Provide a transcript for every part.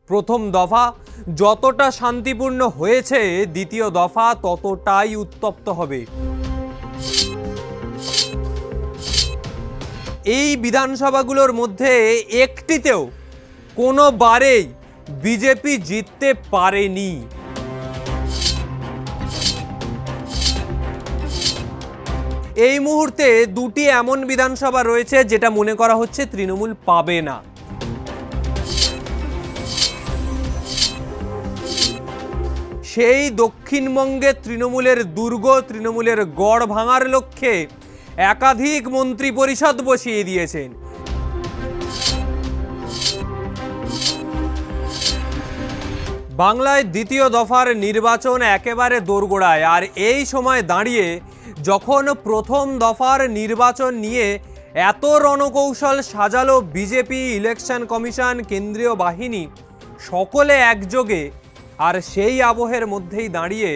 প্রথম দফা যতটা শান্তিপূর্ণ হয়েছে, দ্বিতীয় দফা ততটাই উত্তপ্ত হবে। এই বিধানসভাগুলোর মধ্যে একটিতেও কোনোবারেই বিজেপি জিততে পারেনি। এই মুহূর্তে দুটি এমন বিধানসভা রয়েছে যেটা মনে করা হচ্ছে তৃণমূল পাবে না। সেই দক্ষিণবঙ্গে তৃণমূলের দুর্গ, তৃণমূলের গড় ভাঙার লক্ষ্যে একাধিক মন্ত্রী পরিষদ বসিয়ে দিয়েছেন। বাংলায় দ্বিতীয় দফার নির্বাচন একেবারে দোরগোড়ায়, আর এই সময় দাঁড়িয়ে যখন প্রথম দফার নির্বাচন নিয়ে এত রণকৌশল সাজালো বিজেপি, ইলেকশন কমিশন, কেন্দ্রীয় বাহিনী সকলে একযোগে, আর সেই আবহের মধ্যেই দাঁড়িয়ে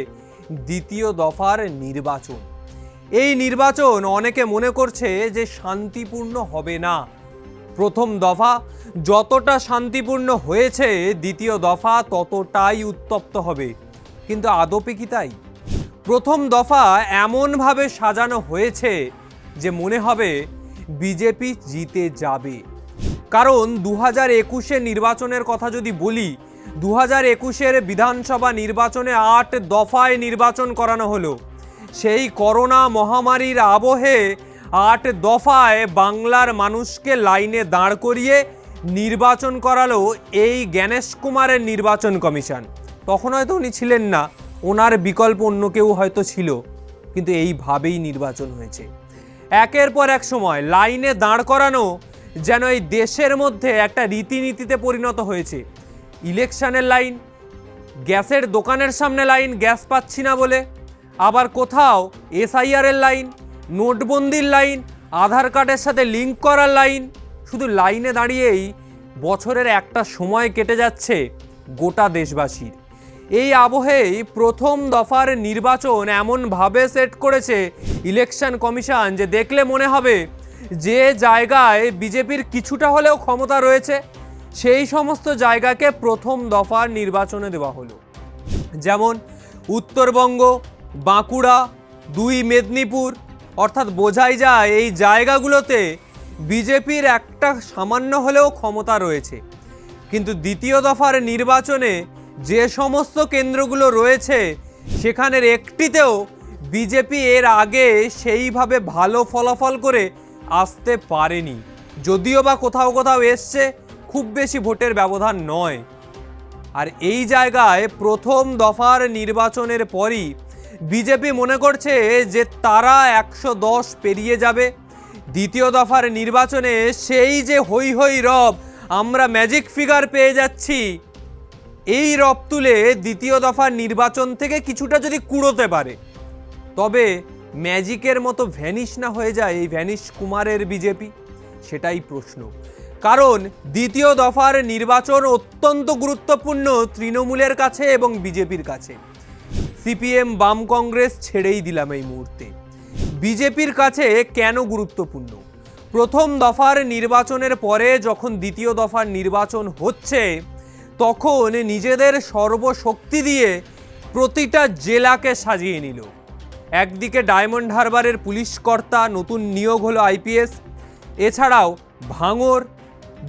দ্বিতীয় দফার নির্বাচন। এই নির্বাচন অনেকে মনে করছে যে শান্তিপূর্ণ হবে না। প্রথম দফা যতটা শান্তিপূর্ণ হয়েছে, দ্বিতীয় দফা ততটাই উত্তপ্ত হবে। কিন্তু আদপে কি তাই? প্রথম দফা এমনভাবে সাজানো হয়েছে যে মনে হবে বিজেপি জিতে যাবে। কারণ 2021 নির্বাচনের কথা যদি বলি, 2021 বিধানসভা নির্বাচনে 8 দফায় নির্বাচন করানো হলো। সেই করোনা মহামারীর আবহে 8 দফায় বাংলার মানুষকে লাইনে দাঁড় করিয়ে নির্বাচন করালো এই জ্ঞানেশ কুমারের নির্বাচন কমিশন। তখন হয়তো উনি ছিলেন না, ওনার বিকল্প অন্য কেউ হয়তো ছিল, কিন্তু এইভাবেই নির্বাচন হয়েছে। একের পর এক সময় লাইনে দাঁড় করানো যেন এই দেশের মধ্যে একটা রীতিনীতিতে পরিণত হয়েছে। ইলেকশনের লাইন, গ্যাসের দোকানের সামনে লাইন, গ্যাস পাচ্ছি না বলে, আবার কোথাও এসআইআরের লাইন, নোটবন্দির লাইন, আধার কার্ডের সাথে লিঙ্ক করার লাইন। শুধু লাইনে দাঁড়িয়েই বছরের একটা সময় কেটে যাচ্ছে গোটা দেশবাসীর। এই আবহেই প্রথম দফার নির্বাচন এমনভাবে সেট করেছে ইলেকশন কমিশন যে দেখলে মনে হবে যে জায়গায় বিজেপির কিছুটা হলেও ক্ষমতা রয়েছে, সেই সমস্ত জায়গাকে প্রথম দফার নির্বাচনে দেওয়া হলো। যেমন উত্তরবঙ্গ, বাঁকুড়া, 2 মেদিনীপুর, অর্থাৎ বোঝাই যায় এই জায়গাগুলোতে বিজেপির একটা সামান্য হলেও ক্ষমতা রয়েছে। কিন্তু দ্বিতীয় দফার নির্বাচনে যে সমস্ত কেন্দ্রগুলো রয়েছে সেখানের একটিতেও বিজেপি এর আগে সেইভাবে ভালো ফলাফল করে আসতে পারেনি। যদিও বা কোথাও কোথাও এসছে, খুব বেশি ভোটের ব্যবধান নয়। আর এই জায়গায় প্রথম দফার নির্বাচনের পরই বিজেপি মনে করছে যে তারা 110 পেরিয়ে যাবে। দ্বিতীয় দফার নির্বাচনে সেই যে হই হই রব, আমরা ম্যাজিক ফিগার পেয়ে যাচ্ছি, এই রব তুলে দ্বিতীয় দফার নির্বাচন থেকে কিছুটা যদি কুড়োতে পারে, তবে ম্যাজিকের মতো ভ্যানিশ না হয়ে যায় এই ভ্যানিশ কুমারের বিজেপি, সেটাই প্রশ্ন। কারণ দ্বিতীয় দফার নির্বাচন অত্যন্ত গুরুত্বপূর্ণ তৃণমূলের কাছে এবং বিজেপির কাছে। সিপিএম, বাম, কংগ্রেস ছেড়েই দিলাম এই মুহূর্তে। বিজেপির কাছে কেন গুরুত্বপূর্ণ? প্রথম দফার নির্বাচনের পরে যখন দ্বিতীয় দফার নির্বাচন হচ্ছে, তখন নিজেদের সর্বশক্তি দিয়ে প্রতিটা জেলাকে সাজিয়ে নিল। একদিকে ডায়মন্ড হারবারের পুলিশ কর্তা, নতুন নিয়োগ হলো আইপিএস, এছাড়াও ভাঙড়,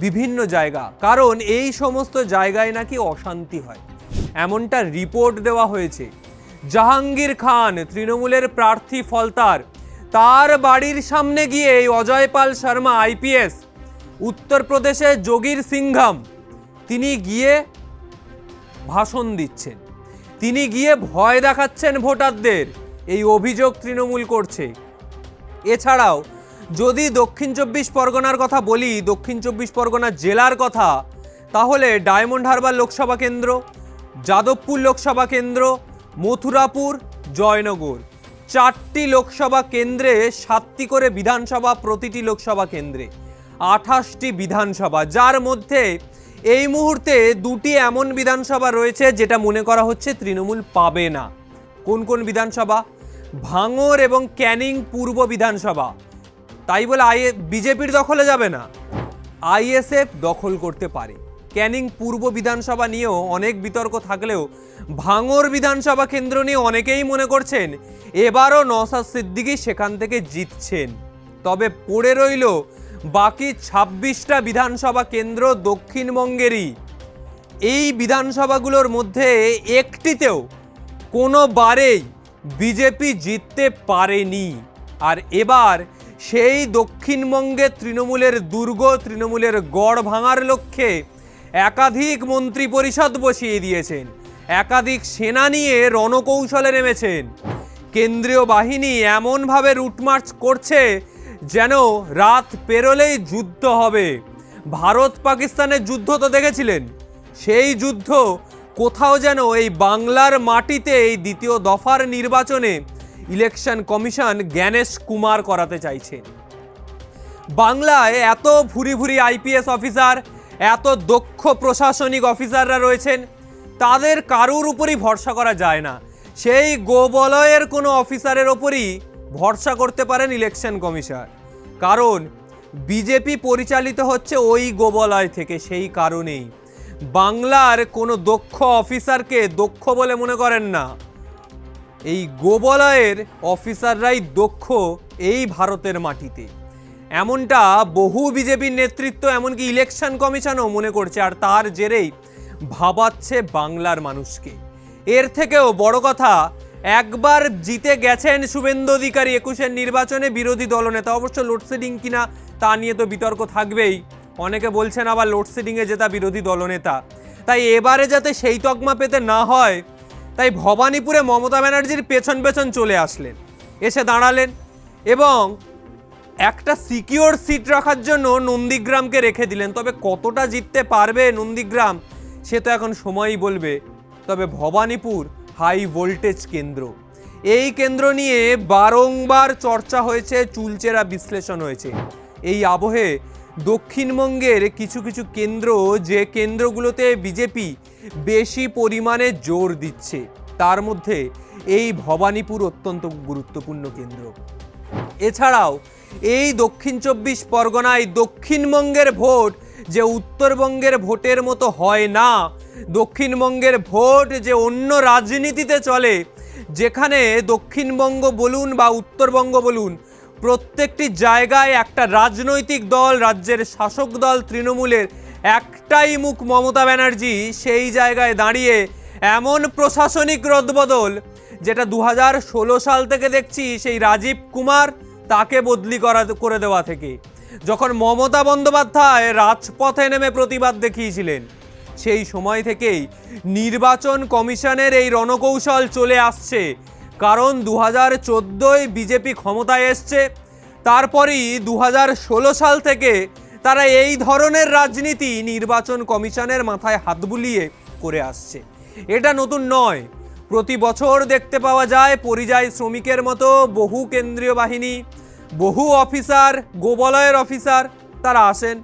বিভিন্ন জায়গা, কারণ এই সমস্ত জায়গায় নাকি অশান্তি হয়, এমনটা রিপোর্ট দেওয়া হয়েছে। জাহাঙ্গীর খান, তৃণমূলের প্রার্থী ফলতার, তার বাড়ির সামনে গিয়ে অজয় পাল শর্মা আইপিএস, উত্তরপ্রদেশে যোগীর সিংঘম, তিনি গিয়ে ভাষণ দিচ্ছেন, তিনি গিয়ে ভয় দেখাচ্ছেন ভোটারদের, এই অভিযোগ তৃণমূল করছে। এছাড়াও যদি দক্ষিণ 24 পরগনার কথা বলি, দক্ষিণ 24 পরগনা জেলার কথা, তাহলে ডায়মন্ড হারবার লোকসভা কেন্দ্র, যাদবপুর লোকসভা কেন্দ্র, মথুরাপুর, জয়নগর, 4টি লোকসভা কেন্দ্রে 7টি করে বিধানসভা, প্রতিটি লোকসভা কেন্দ্রে 28টি বিধানসভা, যার মধ্যে এই মুহূর্তে 2টি এমন বিধানসভা রয়েছে যেটা মনে করা হচ্ছে তৃণমূল পাবে না। কোন কোন বিধানসভা? ভাঙড় এবং ক্যানিং পূর্ব বিধানসভা। তাই বলে বিজেপির দখলে যাবে না, আইএসএফ দখল করতে পারে। ক্যানিং পূর্ব বিধানসভা নিয়েও অনেক বিতর্ক থাকলেও ভাঙড় বিধানসভা কেন্দ্র নিয়ে অনেকেই মনে করছেন এবারও নওশাদ সিদ্দিকী সেখান থেকে জিতছেন। তবে পড়ে রইল বাকি 26টা বিধানসভা কেন্দ্র দক্ষিণবঙ্গেরই। এই বিধানসভাগুলোর মধ্যে একটিতেও কোনোবারেই বিজেপি জিততে পারেনি। আর এবার সেই দক্ষিণবঙ্গে তৃণমূলের দুর্গ, তৃণমূলের গড় ভাঙার লক্ষ্যে একাধিক মন্ত্রী পরিষদ বসিয়ে দিয়েছেন, একাধিক সেনা নিয়ে রণকৌশলে নেমেছেন। কেন্দ্রীয় বাহিনী এমনভাবে রুটমার্চ করছে যেন রাত পেরোলেই যুদ্ধ হবে। ভারত পাকিস্তানের যুদ্ধ তো দেখেছিলেন, সেই যুদ্ধ কোথাও যেন এই বাংলার মাটিতে এই দ্বিতীয় দফার নির্বাচনে ইলেকশন কমিশন জ্ঞানেশ কুমার করাতে চাইছে। বাংলায় এত ভুরি ভুরি আইপিএস অফিসার, এত দক্ষ প্রশাসনিক অফিসাররা রয়েছেন, তাদের কারুর উপরই ভরসা করা যায় না। সেই গোবলয়ের কোনো অফিসারের ওপরই ভরসা করতে পারেন ইলেকশন কমিশন, কারণ বিজেপি পরিচালিত হচ্ছে ওই গোবলয় থেকে। সেই কারণেই বাংলার কোনো দক্ষ অফিসারকে দক্ষ বলে মনে করেন না, এই গোবলয়ের অফিসাররাই দক্ষ এই ভারতের মাটিতে। এমনটা বহু বিজেপির নেতৃত্ব, এমনকি ইলেকশন কমিশনও মনে করছে, আর তার জেরেই ভাবাচ্ছে বাংলার মানুষকে। এর থেকেও বড় কথা, একবার জিতে গেছেন শুভেন্দু অধিকারী 21-এর নির্বাচনে বিরোধী দলনেতা। অবশ্য লোডশেডিং কিনা তা নিয়ে তো বিতর্ক থাকবেই, অনেকে বলছেন আবার লোডশেডিংয়ে জেতা বিরোধী দলনেতা। তাই এবারে যাতে সেই তকমা পেতে না হয়, তাই ভবানীপুরে মমতা ব্যানার্জির পেছন পেছন চলে আসলেন, এসে দাঁড়ালেন এবং একটা সিকিওর সিট রাখার জন্য নন্দীগ্রামকে রেখে দিলেন। তবে কতটা জিততে পারবে নন্দীগ্রাম সে তো এখন সময়ই বলবে। তবে ভবানীপুর হাই ভোল্টেজ কেন্দ্র, এই কেন্দ্র নিয়ে বারংবার চর্চা হয়েছে, চুলচেরা বিশ্লেষণ হয়েছে। এই আবহে দক্ষিণবঙ্গের কিছু কিছু কেন্দ্র, যে কেন্দ্রগুলোতে বিজেপি বেশি পরিমাণে জোর দিচ্ছে, তার মধ্যে এই ভবানীপুর অত্যন্ত গুরুত্বপূর্ণ কেন্দ্র। এছাড়াও এই দক্ষিণ 24 পরগনায় দক্ষিণবঙ্গের ভোট যে উত্তরবঙ্গের ভোটের মতো হয় না, দক্ষিণবঙ্গের ভোট যে অন্য রাজনীতিতে চলে, যেখানে দক্ষিণবঙ্গ বলুন বা উত্তরবঙ্গ বলুন, প্রত্যেকটি জায়গায় একটা রাজনৈতিক দল, রাজ্যের শাসক দল তৃণমূলের একটাই মুখ মমতা ব্যানার্জি, সেই জায়গায় দাঁড়িয়ে এমন প্রশাসনিক রদবদল যেটা 2016 সাল থেকে দেখছি, সেই রাজীব কুমার তাকে বদলি করে দেওয়া থেকে, যখন মমতা বন্দ্যোপাধ্যায় রাজপথে নেমে প্রতিবাদ দেখিয়েছিলেন, সেই সময় থেকেই নির্বাচন কমিশনের এই রণকৌশল চলে আসছে। কারণ 2014 বিজেপি ক্ষমতায় এসছে, তারপরই 2016 সাল থেকে তারা এই ধরনের রাজনীতি নির্বাচন কমিশনের মাথায় হাত বুলিয়ে করে আসছে। এটা নতুন নয়, প্রতি বছর দেখতে পাওয়া যায় পরিযায়ী শ্রমিকের মতো বহু কেন্দ্রীয় বাহিনী, বহু অফিসার, গোবলয়ের অফিসার তারা আসেন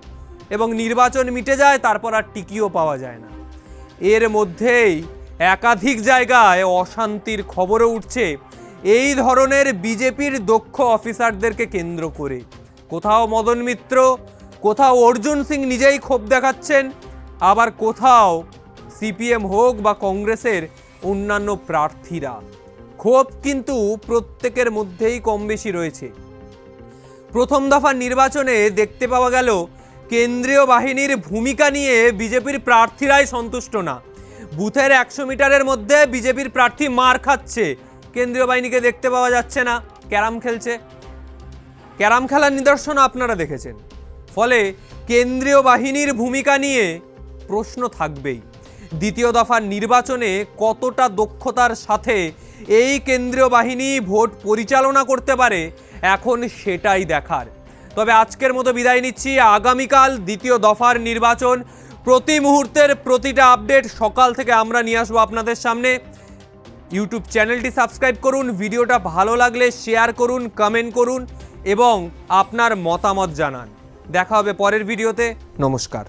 এবং নির্বাচন মিটে যায়, তারপর আর টিকিও পাওয়া যায় না। এর মধ্যেই একাধিক জায়গায় অশান্তির খবরও উঠছে এই ধরনের বিজেপির দক্ষ অফিসারদেরকে কেন্দ্র করে। কোথাও মদন মিত্র, কোথাও অর্জুন সিং নিজেই ক্ষোভ দেখাচ্ছেন, আবার কোথাও সিপিএম হোক বা কংগ্রেসের অন্যান্য প্রার্থীরা। ক্ষোভ কিন্তু প্রত্যেকের মধ্যেই কম বেশি রয়েছে। প্রথম দফার নির্বাচনে দেখতে পাওয়া গেল কেন্দ্রীয় বাহিনীর ভূমিকা নিয়ে বিজেপির প্রার্থীরাই সন্তুষ্ট না। বুথের 100 মিটারের মধ্যে বিজেপির প্রার্থী মার খাচ্ছে, কেন্দ্রীয় বাহিনীকে দেখতে পাওয়া যাচ্ছে না, ক্যারাম খেলছে। ক্যারাম খেলার নিদর্শন আপনারা দেখেছেন। ফলে কেন্দ্রীয় বাহিনীর ভূমিকা নিয়ে প্রশ্ন থাকবেই। দ্বিতীয় দফার নির্বাচনে কতটা দক্ষতার সাথে এই কেন্দ্রীয় বাহিনী ভোট পরিচালনা করতে পারে, এখন সেটাই দেখার। তবে আজকের মতো বিদায় নিচ্ছি। আগামীকাল দ্বিতীয় দফার নির্বাচন, প্রতি মুহূর্তের প্রতিটা আপডেট সকাল থেকে আমরা নিয়ে আসবো আপনাদের সামনে। ইউটিউব চ্যানেলটি সাবস্ক্রাইব করুন, ভিডিওটা ভালো লাগলে শেয়ার করুন, কমেন্ট করুন এবং আপনার মতামত জানান। দেখা হবে পরের ভিডিওতে। নমস্কার।